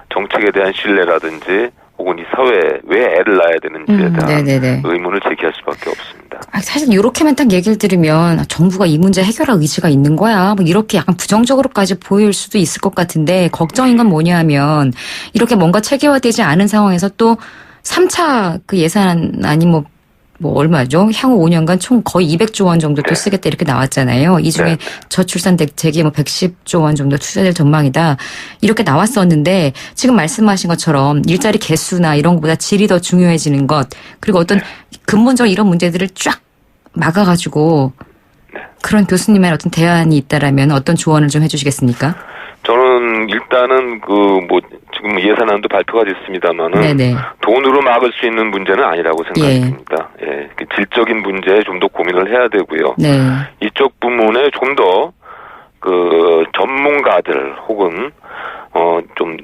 정책에 대한 신뢰라든지 혹은 이 사회에 왜 애를 낳아야 되는지에 대한 의문을 제기할 수밖에 없습니다. 사실 이렇게만 딱 얘기를 들으면 정부가 이 문제 해결할 의지가 있는 거야. 뭐 이렇게 약간 부정적으로까지 보일 수도 있을 것 같은데 걱정인 건 뭐냐 하면 이렇게 뭔가 체계화되지 않은 상황에서 또 3차 그 예산안이 뭐 얼마죠? 향후 5년간 총 거의 200조 원 정도 또 쓰겠다 이렇게 나왔잖아요. 이 중에 저출산 대책이 뭐 110조 원 정도 투자될 전망이다. 이렇게 나왔었는데 지금 말씀하신 것처럼 일자리 개수나 이런 것보다 질이 더 중요해지는 것 그리고 어떤 근본적인 이런 문제들을 쫙 막아가지고 그런 교수님의 어떤 대안이 있다라면 어떤 조언을 좀 해주시겠습니까? 저는 일단은 지금 예산안도 발표가 됐습니다만은 돈으로 막을 수 있는 문제는 아니라고 생각합니다. 그 질적인 문제에 좀 더 고민을 해야 되고요. 이쪽 부문에 좀 더 그 전문가들 혹은 좀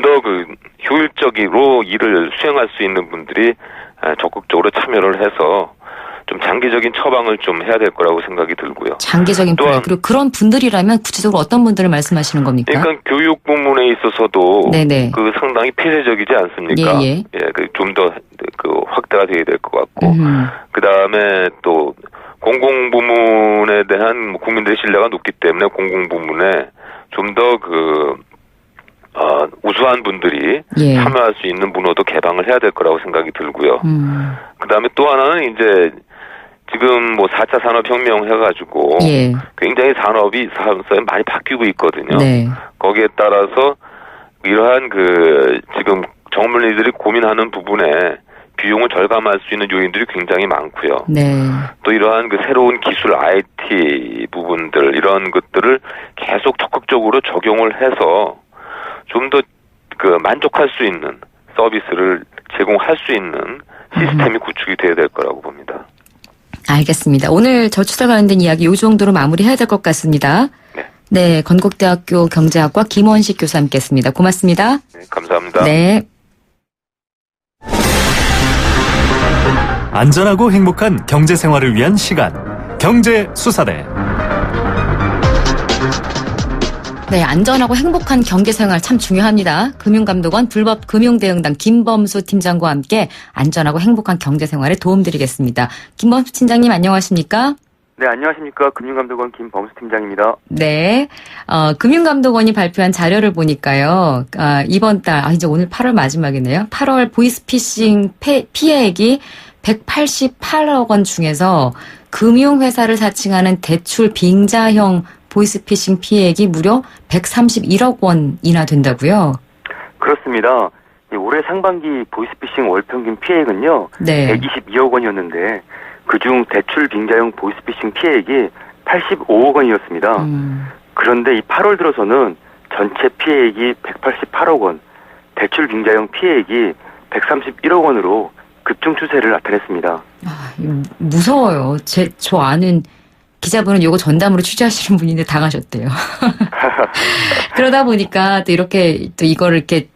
더 그 효율적으로 일을 수행할 수 있는 분들이 적극적으로 참여를 해서 좀 장기적인 처방을 좀 해야 될 거라고 생각이 들고요. 장기적인 플랜. 그리고 그런 분들이라면 구체적으로 어떤 분들을 말씀하시는 겁니까? 그러니까 교육 부문에 있어서도 그 상당히 폐쇄적이지 않습니까? 좀 더 그 확대가 돼야 될 것 같고, 그 다음에 또 공공 부문에 대한 국민들의 신뢰가 높기 때문에 공공 부문에 좀 더 우수한 분들이 참여할 수 있는 문호도 개방을 해야 될 거라고 생각이 들고요. 그 다음에 또 하나는 이제 지금 뭐 4차 산업혁명 해가지고 굉장히 산업이 많이 바뀌고 있거든요. 거기에 따라서 이러한 지금 전문의들이 고민하는 부분에 비용을 절감할 수 있는 요인들이 굉장히 많고요. 또 이러한 새로운 기술 IT 부분들 이런 것들을 계속 적극적으로 적용을 해서 좀 더 만족할 수 있는 서비스를 제공할 수 있는 시스템이 구축이 돼야 될 거라고 봅니다. 알겠습니다. 오늘 저출산 관련된 이야기 이 정도로 마무리해야 될 것 같습니다. 네, 건국대학교 경제학과 김원식 교수 함께했습니다. 고맙습니다. 감사합니다. 안전하고 행복한 경제 생활을 위한 시간. 경제수사대. 네, 안전하고 행복한 경제생활 참 중요합니다. 금융감독원 불법금융대응단 김범수 팀장과 함께 안전하고 행복한 경제생활에 도움드리겠습니다. 김범수 팀장님 안녕하십니까? 네, 안녕하십니까. 금융감독원 김범수 팀장입니다. 네, 금융감독원이 발표한 자료를 보니까요. 이번 달, 이제 오늘 8월 마지막이네요. 8월 보이스피싱 피해액이 188억 원 중에서 금융회사를 사칭하는 대출 빙자형 보이스피싱 피해액이 무려 131억 원이나 된다고요? 그렇습니다. 올해 상반기 보이스피싱 월평균 피해액은요. 네. 122억 원이었는데 그중 대출 빙자형 보이스피싱 피해액이 85억 원이었습니다. 그런데 이 8월 들어서는 전체 피해액이 188억 원, 대출 빙자형 피해액이 131억 원으로 급증 추세를 나타냈습니다. 무서워요. 저 아는 기자분은 요거 전담으로 취재하시는 분인데 당하셨대요. 그러다 보니까 또 이렇게 또 이거를 이렇게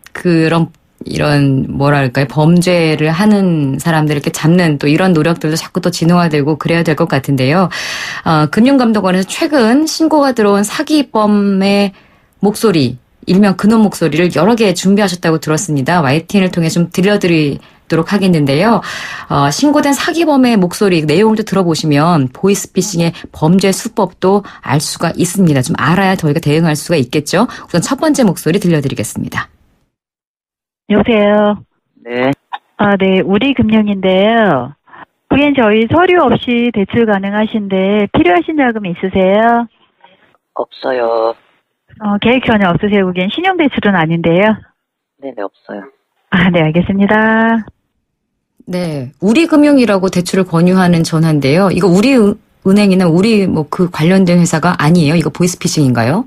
이런 뭐랄까요 범죄를 하는 사람들을 이렇게 잡는 또 이런 노력들도 자꾸 또 진화되고 그래야 될 것 같은데요. 금융감독원에서 최근 신고가 들어온 사기범의 목소리, 일명 근원 목소리를 여러 개 준비하셨다고 들었습니다. YTN을 통해 좀 들려드리도록 하겠는데요. 신고된 사기범의 목소리 내용을 또 들어보시면 보이스피싱의 범죄 수법도 알 수가 있습니다. 좀 알아야 저희가 대응할 수가 있겠죠. 우선 첫 번째 목소리 들려드리겠습니다. 여보세요. 네. 네, 우리금융인데요. 고객님 저희 서류 없이 대출 가능하신데 필요하신 자금이 있으세요? 없어요. 계획 전혀 없으세요, 고객님? 신용대출은 아닌데요? 네네, 없어요. 네, 알겠습니다. 네, 우리금융이라고 대출을 권유하는 전화인데요. 이거 우리은행이나 그 관련된 회사가 아니에요? 이거 보이스피싱인가요?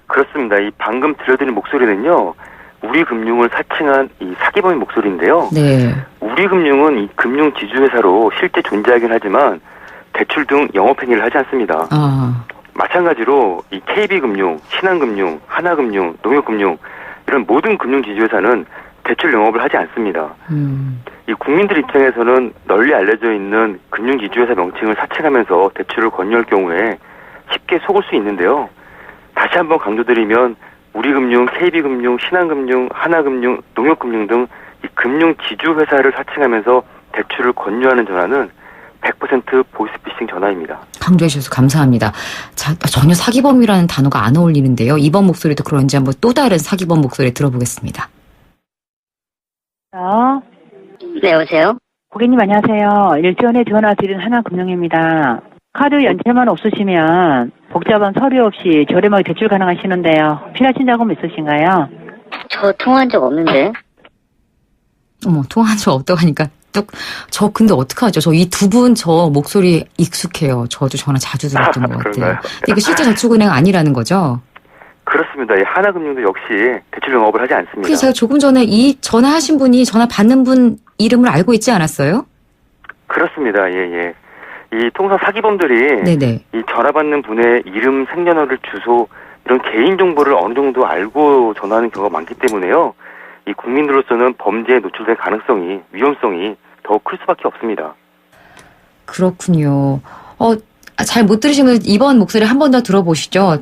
그렇습니다. 이 방금 들려드린 목소리는요. 우리금융을 사칭한 이 사기범의 목소리인데요. 네. 우리금융은 이 금융지주회사로 실제 존재하긴 하지만 대출 등 영업행위를 하지 않습니다. 마찬가지로 이 KB금융, 신한금융, 하나금융, 농협금융 이런 모든 금융지주회사는 대출 영업을 하지 않습니다. 이 국민들 입장에서는 널리 알려져 있는 금융지주회사 명칭을 사칭하면서 대출을 권유할 경우에 쉽게 속을 수 있는데요. 다시 한번 강조드리면 우리금융, KB금융, 신한금융, 하나금융, 농협금융 등 이 금융지주회사를 사칭하면서 대출을 권유하는 전화는 100% 보이스피싱 전화입니다. 강조해 주셔서 감사합니다. 전혀 사기범이라는 단어가 안 어울리는데요. 이번 목소리도 그런지 한번 또 다른 사기범 목소리 들어보겠습니다. 네, 여보세요? 고객님 안녕하세요. 일전에 전화드린 하나금융입니다. 카드 연체만 없으시면 복잡한 서류 없이 저렴하게 대출 가능하시는데요. 필요하신 자금 있으신가요? 저 통화한 적 없는데. 통화한 적 없다고 하니까 저 근데 어떡하죠? 저 이 두 분 저 목소리 익숙해요. 저도 전화 자주 들었던 것 같아요. 근데 이거 실제 저축은행 아니라는 거죠? 그렇습니다. 이 하나금융도 역시 대출 영업을 하지 않습니다. 그래서 제가 조금 전에 이 전화하신 분이 전화 받는 분 이름을 알고 있지 않았어요? 그렇습니다. 예. 이 통상 사기범들이 네네. 이 전화 받는 분의 이름, 생년월일, 주소 이런 개인 정보를 어느 정도 알고 전화하는 경우가 많기 때문에요. 이 국민들로서는 범죄에 노출될 가능성이, 위험성이 더 클 수밖에 없습니다. 그렇군요. 잘 못 들으시면 이번 목소리 한 번 더 들어보시죠.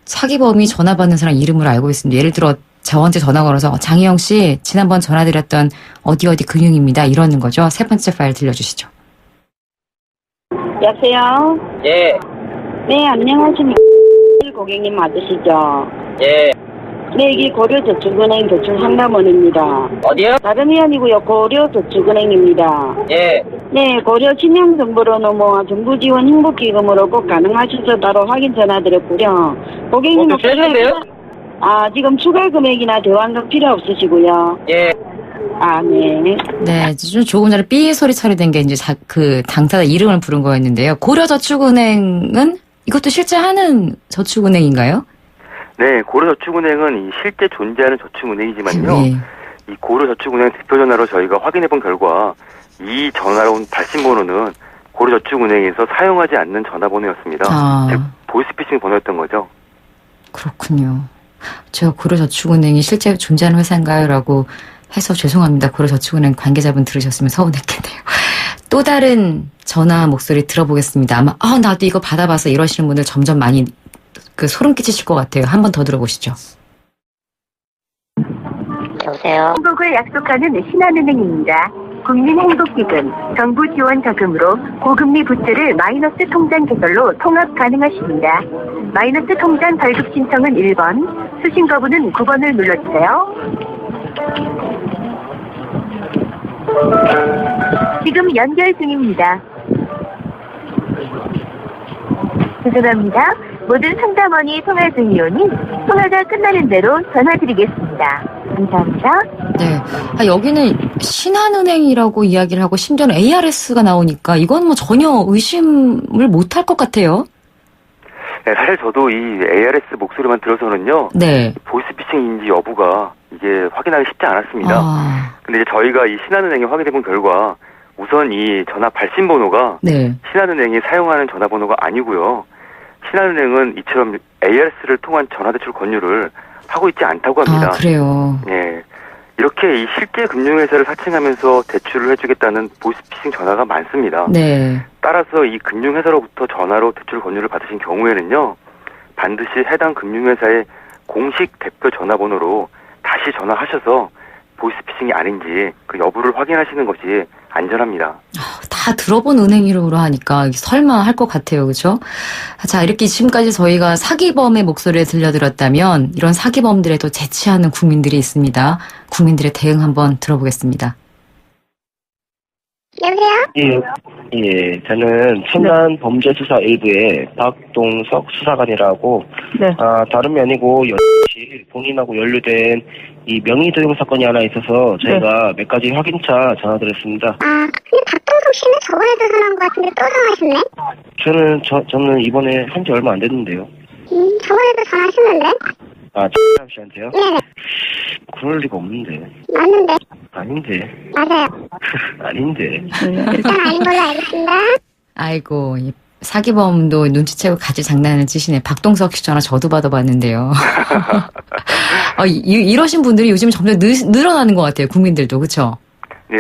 사기범이 전화 받는 사람 이름을 알고 있습니다. 예를 들어 저한테 전화 걸어서 장희영 씨 지난번 전화드렸던 어디 금융입니다. 이러는 거죠. 세 번째 파일 들려주시죠. 여보세요? 예. 네, 안녕하십니까. 고객님 맞으시죠? 예. 네, 이게 고려저축은행 대출상담원입니다. 어디요? 다름이 아니고요. 고려저축은행입니다. 예. 네, 고려 신용정보로는 정부지원 행복기금으로 꼭 가능하셔서 따로 확인 전화드렸고요. 고객님 필요하신데요? 지금 추가 금액이나 대환금 필요 없으시고요. 예. 네. 네, 조금 전에 삐 소리 처리된 게 이제 그 당사자 이름을 부른 거였는데요. 고려저축은행은 이것도 실제 하는 저축은행인가요? 네, 고려저축은행은 이 실제 존재하는 저축은행이지만요. 네. 이 고려저축은행 대표 전화로 저희가 확인해본 결과 이 전화로 온 발신번호는 고려저축은행에서 사용하지 않는 전화번호였습니다. 즉 보이스피싱 번호였던 거죠. 그렇군요. 제가 고려저축은행이 실제 존재하는 회사인가요? 라고 해서 죄송합니다. 고려저축은행 관계자분 들으셨으면 서운했겠네요. 또 다른 전화 목소리 들어보겠습니다. 아마 나도 이거 받아봐서 이러시는 분들 점점 많이 소름 끼치실 것 같아요. 한 번 더 들어보시죠. 여보세요? 행복을 약속하는 신한은행입니다. 국민행복기금, 정부 지원 자금으로 고금리 부채를 마이너스 통장 개설로 통합 가능하십니다. 마이너스 통장 발급 신청은 1번, 수신 거부는 9번을 눌러주세요. 지금 연결 중입니다. 죄송합니다. 모든 상담원이 통화 중이오니 통화가 끝나는 대로 전화드리겠습니다. 감사합니다. 네. 여기는 신한은행이라고 이야기를 하고 심지어는 ARS가 나오니까 이건 전혀 의심을 못할 것 같아요. 네, 사실 저도 이 ARS 목소리만 들어서는요. 네. 보이스피싱인지 여부가 이게 확인하기 쉽지 않았습니다. 근데 이제 저희가 이 신한은행에 확인해본 결과 우선 이 전화 발신 번호가 신한은행이 사용하는 전화번호가 아니고요. 신한은행은 이처럼 ARS를 통한 전화대출 권유를 하고 있지 않다고 합니다. 그래요? 네. 이렇게 이 실제 금융회사를 사칭하면서 대출을 해주겠다는 보이스피싱 전화가 많습니다. 네. 따라서 이 금융회사로부터 전화로 대출 권유를 받으신 경우에는요. 반드시 해당 금융회사의 공식 대표 전화번호로 다시 전화하셔서 보이스피싱이 아닌지 그 여부를 확인하시는 것이 안전합니다. 다 들어본 은행 이름으로 하니까 설마 할 것 같아요. 그렇죠? 자, 이렇게 지금까지 저희가 사기범의 목소리를 들려드렸다면 이런 사기범들에도 재치하는 국민들이 있습니다. 국민들의 대응 한번 들어보겠습니다. 여보세요? 예, 저는 첨단 범죄 수사 1부의 박동석 수사관이라고 다름이 아니고 본인하고 연루된 이 명의 도용 사건이 하나 있어서 저희가 몇 가지 확인차 전화드렸습니다. 근데 박동석 씨는 저번에도 전화한 것 같은데 또 전화하셨네? 저는 이번에 한 지 얼마 안 됐는데요. 저번에도 전화하셨는데? 씨한테요? 네네. 그럴 리가 없는데. 맞는데? 아닌데. 맞아요. 아닌데. 일단 아닌 걸로 알겠습니다. 아이고, 사기범도 눈치채고 같이 장난을 치시네. 박동석 씨 전화 저도 받아봤는데요. 이러신 분들이 요즘 점점 늘어나는 것 같아요. 국민들도. 그렇죠? 네.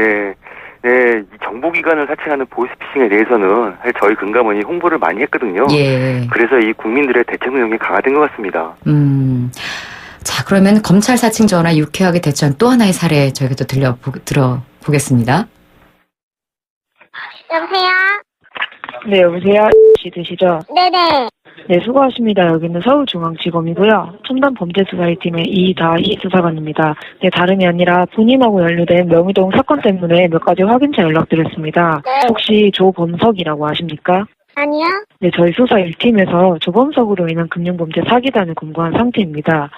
네, 이 정보기관을 사칭하는 보이스피싱에 대해서는 사실 저희 금감원이 홍보를 많이 했거든요. 예. 그래서 이 국민들의 대책 능력이 강화된 것 같습니다. 자, 그러면 검찰 사칭 전화 유쾌하게 대처한 또 하나의 사례 저희가 또 들어보겠습니다. 여보세요? 네, 여보세요? 씨 되시죠? 네네. 네, 수고하십니다. 여기는 서울중앙지검이고요. 첨단 범죄수사팀의 이다희 수사관입니다. 네, 다름이 아니라 본인하고 연루된 명의도용 사건 때문에 몇 가지 확인차 연락드렸습니다. 네. 혹시 조범석이라고 아십니까? 아니요. 네, 저희 수사 1팀에서 조범석으로 인한 금융범죄 사기단을 검거한 상태입니다.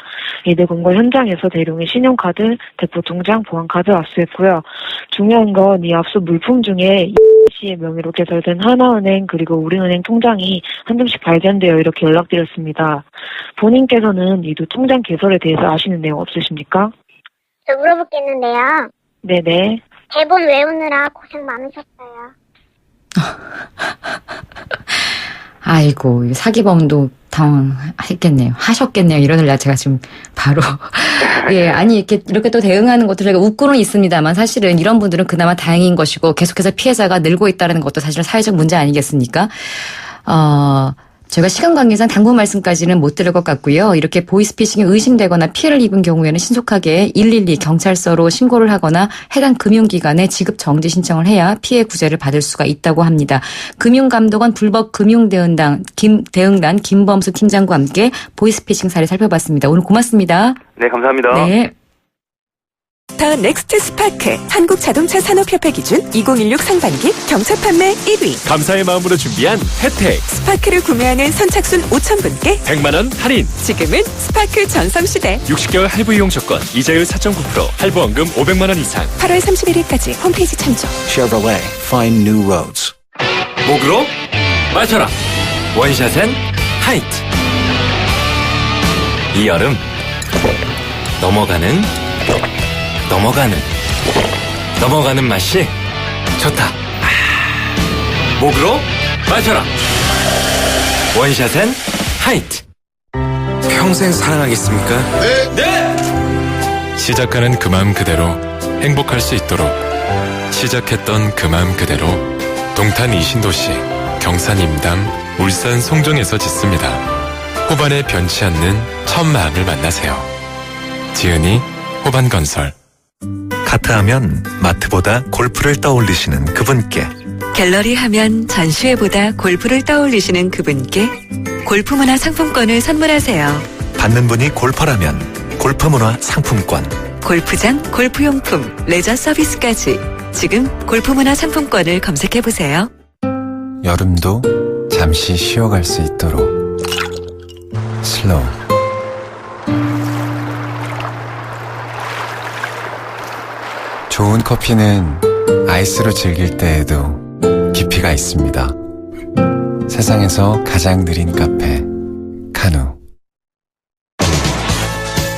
이들 검거 현장에서 대룡의 신용카드, 대포통장, 보안카드 압수했고요. 중요한 건 이 압수 물품 중에 이 씨의 명의로 개설된 하나은행 그리고 우리은행 통장이 한 점씩 발견되어 이렇게 연락드렸습니다. 본인께서는 이 두 통장 개설에 대해서 아시는 내용 없으십니까? 저 물어볼 게 있는데요. 네네. 대본 외우느라 고생 많으셨어요. 아이고, 사기범도 당황했겠네요. 하셨겠네요. 이러느라 제가 지금 바로. 예, 아니, 이렇게 또 대응하는 것도 저희가 웃고는 있습니다만 사실은 이런 분들은 그나마 다행인 것이고 계속해서 피해자가 늘고 있다는 것도 사실은 사회적 문제 아니겠습니까? 저희가 시간 관계상 당부 말씀까지는 못 드릴 것 같고요. 이렇게 보이스피싱이 의심되거나 피해를 입은 경우에는 신속하게 112 경찰서로 신고를 하거나 해당 금융기관에 지급 정지 신청을 해야 피해 구제를 받을 수가 있다고 합니다. 금융감독원 불법 금융대응단 김범수 팀장과 함께 보이스피싱 사례 살펴봤습니다. 오늘 고맙습니다. 네, 감사합니다. 네. 더 넥스트 스파크 한국자동차산업협회 기준 2016 상반기 경차 판매 1위. 감사의 마음으로 준비한 혜택. 스파크를 구매하는 선착순 5,000분께 100만 원 할인. 지금은 스파크 전성시대. 60개월 할부 이용 조건, 이자율 4.9%, 할부원금 500만 원 이상. 8월 31일까지 홈페이지 참조. Chevrolet, find new roads. 목으로 마셔라. 원샷엔 하이트. 이 여름 넘어가는 맛이 좋다. 목으로 마셔라. 원샷엔 하이트. 평생 사랑하겠습니까? 네! 시작하는 그 마음 그대로 행복할 수 있도록 시작했던 그 마음 그대로 동탄 이신도시, 경산 임담, 울산 송정에서 짓습니다. 호반에 변치 않는 첫 마음을 만나세요. 지은이 호반건설. 카트하면 마트보다 골프를 떠올리시는 그분께, 갤러리 하면 전시회보다 골프를 떠올리시는 그분께 골프문화 상품권을 선물하세요. 받는 분이 골퍼라면 골프문화 상품권. 골프장, 골프용품, 레저 서비스까지 지금 골프문화 상품권을 검색해보세요. 여름도 잠시 쉬어갈 수 있도록 슬로우. 좋은 커피는 아이스로 즐길 때에도 깊이가 있습니다. 세상에서 가장 느린 카페, 카누.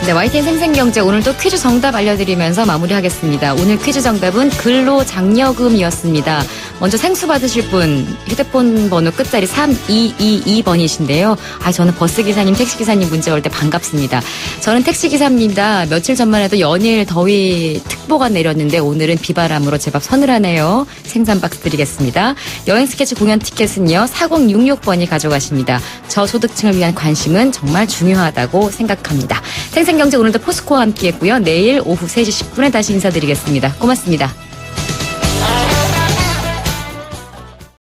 네, YTN 생생경제 오늘도 퀴즈 정답 알려드리면서 마무리하겠습니다. 오늘 퀴즈 정답은 근로장려금이었습니다. 먼저 생수 받으실 분 휴대폰 번호 끝자리 3222번이신데요. 저는 버스기사님, 택시기사님 문자 올 때 반갑습니다. 저는 택시기사입니다. 며칠 전만 해도 연일 더위 특보가 내렸는데 오늘은 비바람으로 제법 서늘하네요. 생선 박스 드리겠습니다. 여행 스케치 공연 티켓은요 4066번이 가져가십니다. 저소득층을 위한 관심은 정말 중요하다고 생각합니다. 생생경제 오늘도 포스코와 함께했고요. 내일 오후 3시 10분에 다시 인사드리겠습니다. 고맙습니다.